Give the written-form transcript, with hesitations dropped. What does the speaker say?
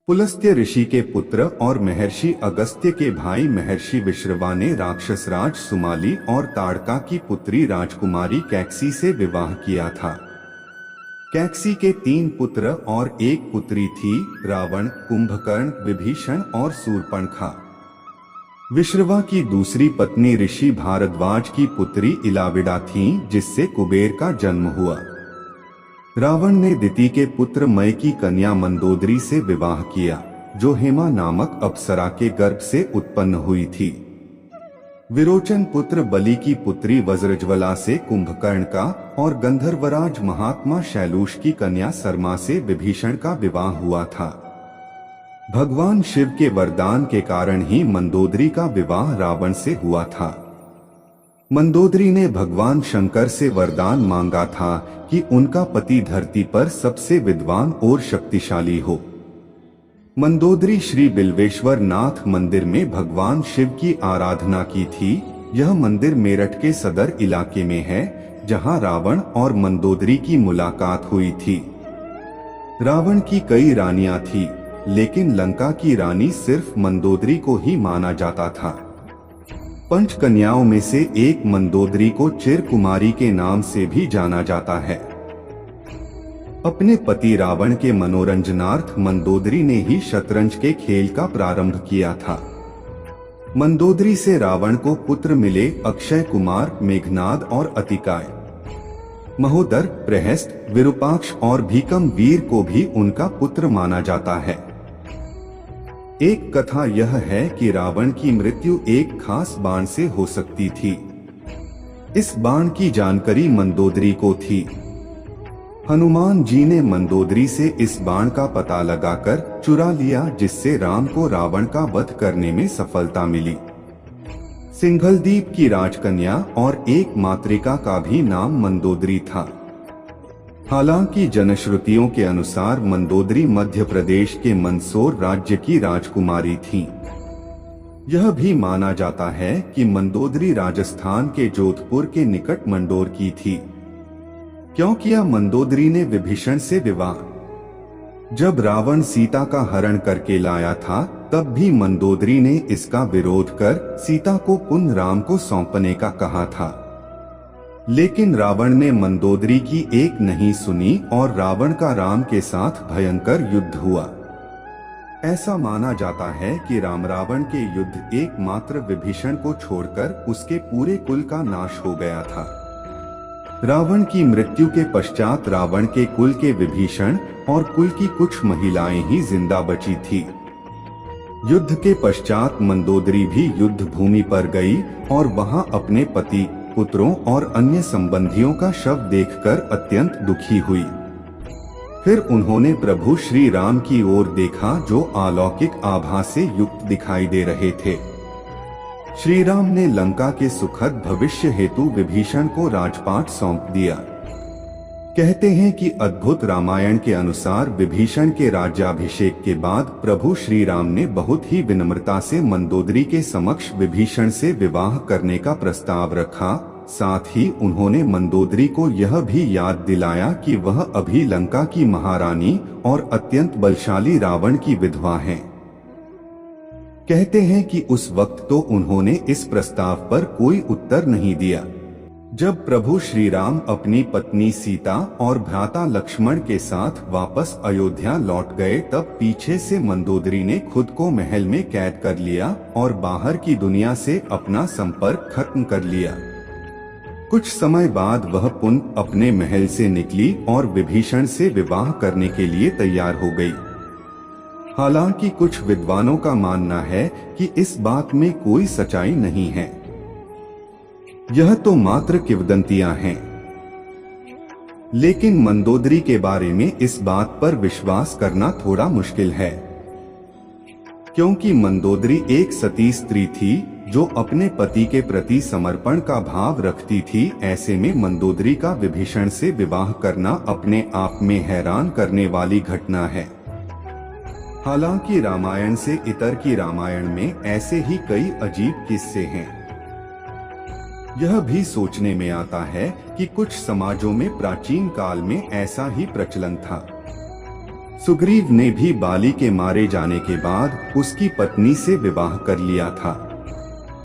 पुलस्त्य ऋषि के पुत्र और महर्षि अगस्त्य के भाई महर्षि विश्रवा ने राक्षस राज सुमाली और ताड़का की पुत्री राजकुमारी कैकसी से विवाह किया था। कैकसी के 3 पुत्र और 1 पुत्री थी, रावण, कुंभकर्ण, विभीषण और शूर्पणखा। विश्रवा की दूसरी पत्नी ऋषि भारद्वाज की पुत्री इलाविडा थी, जिससे कुबेर का जन्म हुआ। रावण ने दिति के पुत्र मय की कन्या मंदोदरी से विवाह किया, जो हेमा नामक अप्सरा के गर्भ से उत्पन्न हुई थी। विरोचन पुत्र बलि की पुत्री वज्रज्वला से कुंभकर्ण का और गंधर्वराज महात्मा शैलूष की कन्या सरमा से विभीषण का विवाह हुआ था। भगवान शिव के वरदान के कारण ही मंदोदरी का विवाह रावण से हुआ था। मंदोदरी ने भगवान शंकर से वरदान मांगा था कि उनका पति धरती पर सबसे विद्वान और शक्तिशाली हो। मंदोदरी श्री बिल्वेश्वर नाथ मंदिर में भगवान शिव की आराधना की थी। यह मंदिर मेरठ के सदर इलाके में है, जहां रावण और मंदोदरी की मुलाकात हुई थी। रावण की कई रानियां थी, लेकिन लंका की रानी सिर्फ मंदोदरी को ही माना जाता था। 5 कन्याओं में से एक मंदोदरी को चिरकुमारी के नाम से भी जाना जाता है। अपने पति रावण के मनोरंजनार्थ मंदोदरी ने ही शतरंज के खेल का प्रारंभ किया था। मंदोदरी से रावण को पुत्र मिले, अक्षय कुमार, मेघनाद और अतिकाय। महोदर, प्रहस्त, विरूपाक्ष और भीकम वीर को भी उनका पुत्र माना जाता है। एक कथा यह है कि रावण की मृत्यु एक खास बाण से हो सकती थी। इस बाण की जानकारी मंदोदरी को थी। हनुमान जी ने मंदोदरी से इस बाण का पता लगाकर चुरा लिया, जिससे राम को रावण का वध करने में सफलता मिली। सिंघलदीप की राजकन्या और एक मातृका का भी नाम मंदोदरी था। हालांकि जनश्रुतियों के अनुसार मंदोदरी मध्य प्रदेश के मंदसौर राज्य की राजकुमारी थी। यह भी माना जाता है कि मंदोदरी राजस्थान के जोधपुर के निकट मंडोर की थी, क्योंकि मंदोदरी ने विभीषण से विवाह। जब रावण सीता का हरण करके लाया था, तब भी मंदोदरी ने इसका विरोध कर सीता को पुनः राम को सौंपने का कहा था। लेकिन रावण ने मंदोदरी की एक नहीं सुनी और रावण का राम के साथ भयंकर युद्ध हुआ। ऐसा माना जाता है कि राम रावण के युद्ध एकमात्र विभीषण को छोड़कर उसके पूरे कुल का नाश हो गया था। रावण की मृत्यु के पश्चात रावण के कुल के विभीषण और कुल की कुछ महिलाएं ही जिंदा बची थी। युद्ध के पश्चात मंदोदरी भी युद्ध भूमि पर गई और वहां अपने पति, पुत्रों और अन्य संबंधियों का शव देखकर अत्यंत दुखी हुई। फिर उन्होंने प्रभु श्री राम की ओर देखा, जो अलौकिक आभा से युक्त दिखाई दे रहे थे। श्री राम ने लंका के सुखद भविष्य हेतु विभीषण को राजपाट सौंप दिया। कहते हैं कि अद्भुत रामायण के अनुसार विभीषण के राज्याभिषेक के बाद प्रभु श्री राम ने बहुत ही विनम्रता से मंदोदरी के समक्ष विभीषण से विवाह करने का प्रस्ताव रखा। साथ ही उन्होंने मंदोदरी को यह भी याद दिलाया कि वह अभी लंका की महारानी और अत्यंत बलशाली रावण की विधवा हैं। कहते हैं कि उस वक्त तो उन्होंने इस प्रस्ताव पर कोई उत्तर नहीं दिया। जब प्रभु श्री राम अपनी पत्नी सीता और भ्राता लक्ष्मण के साथ वापस अयोध्या लौट गए, तब पीछे से मंदोदरी ने खुद को महल में कैद कर लिया और बाहर की दुनिया से अपना संपर्क खत्म कर लिया। कुछ समय बाद वह पुनः अपने महल से निकली और विभीषण से विवाह करने के लिए तैयार हो गई। हालांकि कुछ विद्वानों का मानना है कि इस बात में कोई सच्चाई नहीं है, यह तो मात्र किंवदंतियां हैं। लेकिन मंदोदरी के बारे में इस बात पर विश्वास करना थोड़ा मुश्किल है, क्योंकि मंदोदरी एक सती स्त्री थी जो अपने पति के प्रति समर्पण का भाव रखती थी। ऐसे में मंदोदरी का विभीषण से विवाह करना अपने आप में हैरान करने वाली घटना है। हालांकि रामायण से इतर की रामायण में ऐसे ही कई अजीब किस्से हैं। यह भी सोचने में आता है कि कुछ समाजों में प्राचीन काल में ऐसा ही प्रचलन था। सुग्रीव ने भी बाली के मारे जाने के बाद उसकी पत्नी से विवाह कर लिया था।